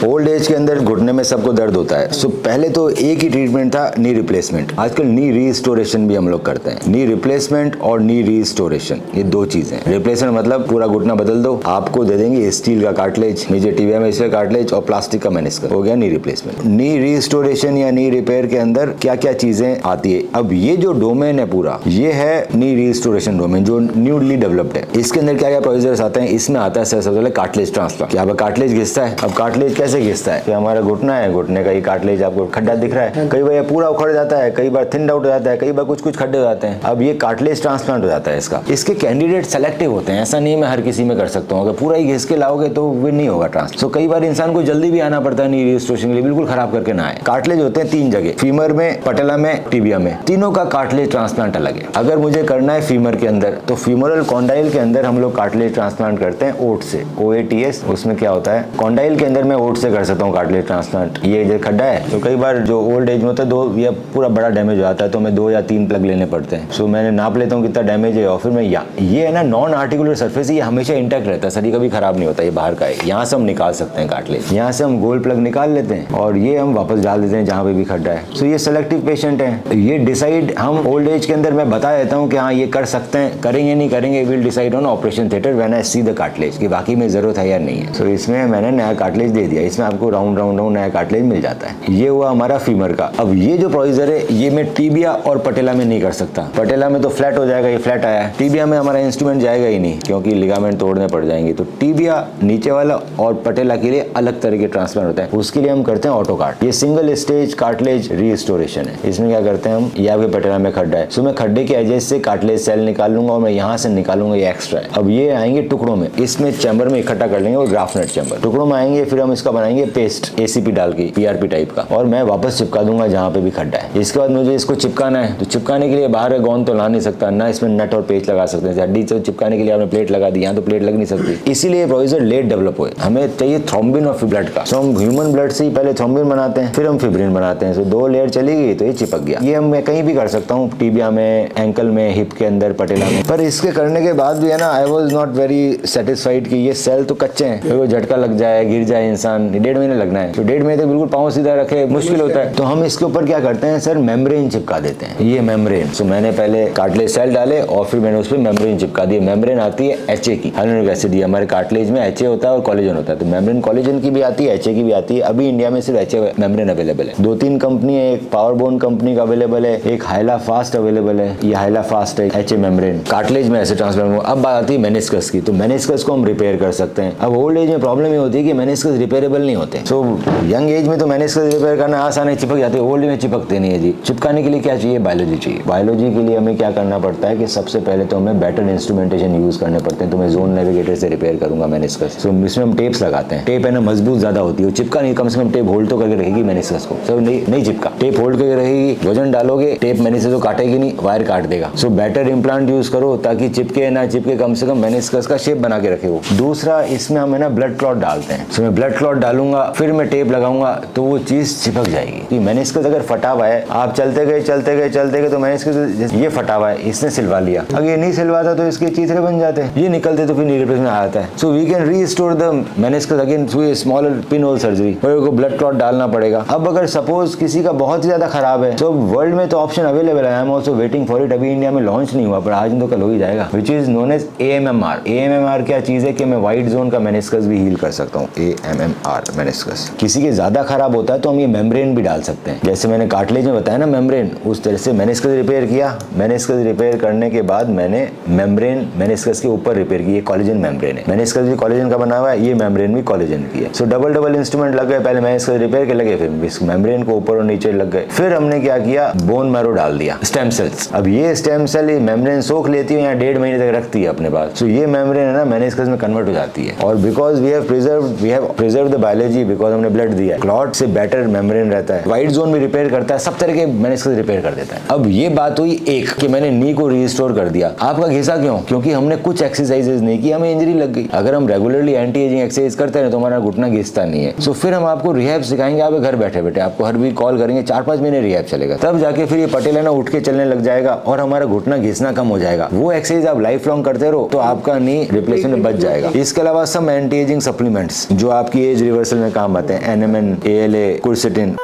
Old age के अंदर घुटने में सबको दर्द होता है। सो पहले तो एक ही ट्रीटमेंट था, नी रिप्लेसमेंट। आजकल नी रीस्टोरेशन भी हम लोग करते हैं। नी रिप्लेसमेंट और नी रीस्टोरेशन, ये दो चीजें। रिप्लेसमेंट मतलब पूरा घुटना बदल दो, आपको दे देंगे स्टील का कार्टिलेज, नीचे टिबिया में स्टील कार्टिलेज और प्लास्टिक का मेनिस्कस, हो गया नी रिप्लेसमेंट। नी रीस्टोरेशन या नी रिपेयर के अंदर क्या क्या चीजें आती है। अब ये जो डोमेन है पूरा, ये है नी रीस्टोरेशन डोमेन, जो न्यूली डेवलप्ड है। इसके अंदर क्या क्या प्रोसीजर्स आते हैं, इसमें आता है सबसे पहले कार्टिलेज ट्रांसप्लांट। क्या कार्टिलेज घिसता है। अब कार्टिलेज कैसे घिसता है कि हमारा घुटना है, घुटने का ये कार्टिलेज आपको खड्डा दिख रहा है, कई बार पूरा उखड़ जाता है, कई बार थिन आउट हो जाता है, कई बार कुछ कुछ खड्डे हो जाते हैं। अब ये कार्टिलेज ट्रांसप्लांट हो जाता है इसका। इसके कैंडिडेट सेलेक्टिव होते हैं, ऐसा नहीं मैं हर किसी में कर सकता हूँ। अगर पूरा ही घिस के लाओगे तो वो नहीं होगा ट्रांसप्लांट। तो कई बार इंसान को जल्दी भी आना पड़ता है नी रीस्टोरेशन के लिए, बिल्कुल खराब करके ना आए। कार्टिलेज होते हैं 3 जगह, फीमर में, पटेला में, टिबिया में, तीनों का कार्टिलेज ट्रांसप्लांट अलग है। अगर मुझे करना है फीमर के अंदर, तो फीमोरल कॉन्डाइल के अंदर हम लोग कार्टिलेज ट्रांसप्लांट करते हैं ओट से, OATS। उसमें क्या होता है, कॉन्डाइल के अंदर मैं ओट से कर सकता हूँ कार्टिलेज ट्रांसप्लांट। ये जो खड्डा है, तो कई बार जो ओल्ड एज में होता है 2 या पूरा बड़ा डैमेज हो जाता है, तो मैं 2 या 3 प्लग लेने पड़ते हैं। सो मैंने नाप लेता हूँ कितना डैमेज है, और फिर मैं ये है ना नॉन आर्टिकुलर सर्फेस, ये हमेशा इंटैक्ट रहता है, सर ये कभी खराब नहीं होता, ये बाहर का है। यहाँ से हम निकाल सकते हैं कार्टिलेज, यहाँ से हम गोल प्लग निकाल लेते हैं और ये हम वापस डाल देते हैं जहाँ पे भी खड्डा है। सो ये सेलेक्टिव पेशेंट है। ये डिसाइड हम ओल्ड एज के अंदर मैं बता देता हूँ कि हाँ ये कर सकते हैं, करेंगे नहीं करेंगे, will decide on operation theatre when I see the cartilage कि बाकी में जरूरत है या नहीं है। सो इसमें मैंने नया कार्टिलेज दे दिया, इसमें आपको राउंड नया कार्टिलेज मिल जाता है। ये हुआ हमारा फीमर का। अब ये जो प्रोसीजर है, ये मैं टिबिया और पटेला में नहीं कर सकता। पटेला में तो फ्लैट हो जाएगा, ये फ्लैट आया है। टिबिया में हमारा इंस्ट्रूमेंट जाएगा ही नहीं, क्योंकि लिगामेंट तोड़ने पड़ जाएंगे। तो टिबिया नीचे वाला और पटेला के लिए अलग तरह के ट्रांसप्लांट होता है, उसके लिए हम करते हैं ऑटोकार्ट। ये सिंगल स्टेज कार्टिलेज रीस्टोरेशन है। इसमें क्या करते हैं हम, ये आपके पटेला में खड्डा है, सो मैं खड्डे के एजेस से कार्टिलेज सेल निकाल लूंगा और मैं यहाँ से निकालूंगा, ये एक्स्ट्रा है। अब ये आएंगे टुकड़ों में, इसमें चैम्बर में इकट्ठा कर लेंगे और ग्राफ्टनेट चैम्बर टुकड़ों में आएंगे, फिर हम इसका बनाएंगे पेस्ट ACP डाल के, PRP टाइप का, और मैं वापस चिपका दूंगा जहाँ पे भी खड्डा है। इसके बाद मुझे इसको चिपकाना है, तो चिपकाने के लिए बाहर गोंद तो ला नहीं सकता ना, इसमें नट और पेच लगा सकते हैं। हड्डी से चिपकाने के लिए आपने प्लेट लगा दी, यहाँ तो प्लेट लग नहीं सकती, इसीलिए प्रोसीजर लेट डेवलप हुए। हमें चाहिए थ्रोम्बिन और ब्लड का। सो हम ह्यूमन ब्लड से ही पहले थ्रोम्बिन बनाते हैं, फिर हम फिब्रिन बनाते हैं। सो 2 लेयर चली गई तो ये चिपक गया। ये मैं कहीं भी कर सकता हूँ, टिबिया में, एंकल में, हिप के अंदर, पटेला में। पर इसके करने के बाद भी है ना, I was not very satisfied कि ये सेल तो कच्चे हैं, तो झटका लग जाए, गिर जाए इंसान, 1.5 महीने लगना है। तो 1.5 महीने तक बिल्कुल पाँव सीधा रखे मुश्किल होता है। तो हम इसके ऊपर क्या करते हैं सर, मेम्ब्रेन चिपका देते हैं। ये मेम्ब्रेन, सो मैंने पहले कार्टिलेज सेल डाले और फिर मैंने उस पर मेम्ब्रेन चिपका दिए। मेम्ब्रेन आती है HA की, हाइलुरोनिक एसिड। ये हमारे कार्टिलेज में HA होता है और कोलेजन होता है, तो मेम्ब्रेन कोलेजन की भी आती है, HA की भी आती है। अभी इंडिया में सिर्फ HA मेम्ब्रेन अवेलेबल है। 2-3 कंपनी है, एक पावर बोन कंपनी का अवेलेबल है, एक हाइला फास्ट अवेलेबल है। ये हाइला फास्ट है HA मेम्ब्रेन कार्टिलेज में ऐसे ट्रांसप्लांट। अब बात आती है मेनिस्कस की, तो मेनिस्कस को हम रिपेयर कर सकते हैं। अब ओल्ड एज में प्रॉब्लम ये होती है कि मेनिस्कस रिपेयरेबल नहीं होते। सो यंग एज में तो मेनिस्कस रिपेयर करना आसान है, चिपक जाते हैं। ओल्ड में चिपकते नहीं है जी। चिपकाने के लिए क्या चाहिए, बायोलॉजी चाहिए। बायोलॉजी के लिए हमें क्या करना पड़ता है कि सबसे पहले तो हमें बेटर इंस्ट्रूमेंटेशन यूज करने पड़ते हैं। तो मैं जोन नेविगेटर से रिपेयर करूंगा मेनिस्कस। सो इसमें हम टेप्स लगाते हैं। टेप है ना मजबूत ज्यादा होती है, चिपका नहीं, कम से कम टेप होल्ड तो करके रहेगी मेनिस्कस को। सो नहीं चिपका, टेप होल्ड करके रहेगी। वजन डालोगे, टेप मेनिस्कस को काटेगी नहीं, वायर काट देगा। सो बेटर इम्प्लांट यूज करो ताकि चिपके ना चिपके, कम से कम मेनिस्कस का शेप बना के रखे वो। दूसरा, इसमें हम है ना ब्लड क्लॉट डालते हैं। सो मैं ब्लड क्लॉट डालूंगा, फिर मैं टेप लगाऊंगा, तो वो चीज चिपक जाएगी। मेनिस्कस अगर फटा हुआ है, आप चलते गए तो मेनिस्कस ये फटा हुआ है, इसने सिलवा लिया। अगर ये नहीं सिलवाता तो इसके चीथड़े बन जाते हैं, ये निकलते तो फिर नी रिप्लेसमेंट आ जाता है। So we can restore the meniscus again through a small pin hole surgery, और को ब्लड क्लॉट डालना पड़ेगा। अब अगर सपोज किसी का बहुत ही ज्यादा खराब है, तो वर्ल्ड में तो ऑप्शन अवेलेबल है, I am also waiting for it. अभी इंडिया में लॉन्च नहीं हुआ, पर आज तो कल हो ही जाएगा, which is known as AMMR। AMMR क्या चीज है कि मैं वाइट जोन का मेनिस्कस भी हील कर सकता हूँ। AMMR meniscus. किसी के ज्यादा खराब होता है तो हम ये मेम्ब्रेन भी डाल सकते हैं, जैसे मैंने कार्टिलेज में बताया ना मेम्ब्रेन, उस तरह से मेनिस्कस रिपेयर किया। मेनिस्कस रिपेयर करने के बाद मैंने मेम्ब्रेन मेनिस्कस के ऊपर रिपेयर की। ये कोलेजन मेम्ब्रेन है, मेनिस्कस भी कोलेजन का बना हुआ है, ये मेम्ब्रेन भी कोलेजन की है। सो डबल इंस्ट्रूमेंट लग गए, पहले मेनिस्कस रिपेयर के लगे, फिर इस मेम्ब्रेन को ऊपर और नीचे लग गए। फिर हमने क्या किया, बोन मैरो डाल दिया, स्टेम सेल्स। अब ये स्टेम सेल मेम्ब्रेन सोख लेती है, यहाँ 1.5 महीने तक रखती है अपने पास। सो ये मेम्ब्रेन है ना मेनिस्कस में कन्वर्ट हो जाती है, और because we have preserve the biology, because हमने ब्लड दिया, क्लॉट से बेटर मेम्ब्रेन रहता है, वाइट जोन भी रिपेयर करता है, सब तरह के मेनिस्कस रिपेयर कर देता है। अब ये बात हुई एक कि मैंने नी को रिस्टोर कर दिया। आपका घिसा क्यों? क्योंकि हमने कुछ एक्सरसाइजेज नहीं की, हमें इंजरी लग गई। अगर हम रेगुलरली एंटी एजिंग एक्सरसाइज करते हैं तो हमारा घुटना घिसता नहीं है। सो फिर हम आपको रिहैब सिखाएंगे, आप घर बैठे बैठे आपको हर वीक कॉल करेंगे, 4-5 महीने रिहैब चलेगा, तब जाके फिर ये पटेला ना उठ के चलने लग जाएगा और हमारा घुटना घिसना कम हो जाएगा। वो एक्सरसाइज आप लाइफ लॉन्ग करते रहो तो आपका नी रिप्लेसमेंट बच जाएगा। इसके अलावा सब एंटी एजिंग सप्लीमेंट्स जो आपकी एज रिवर्सल में काम आते हैं, NMN, ALA, कुर्सेटिन।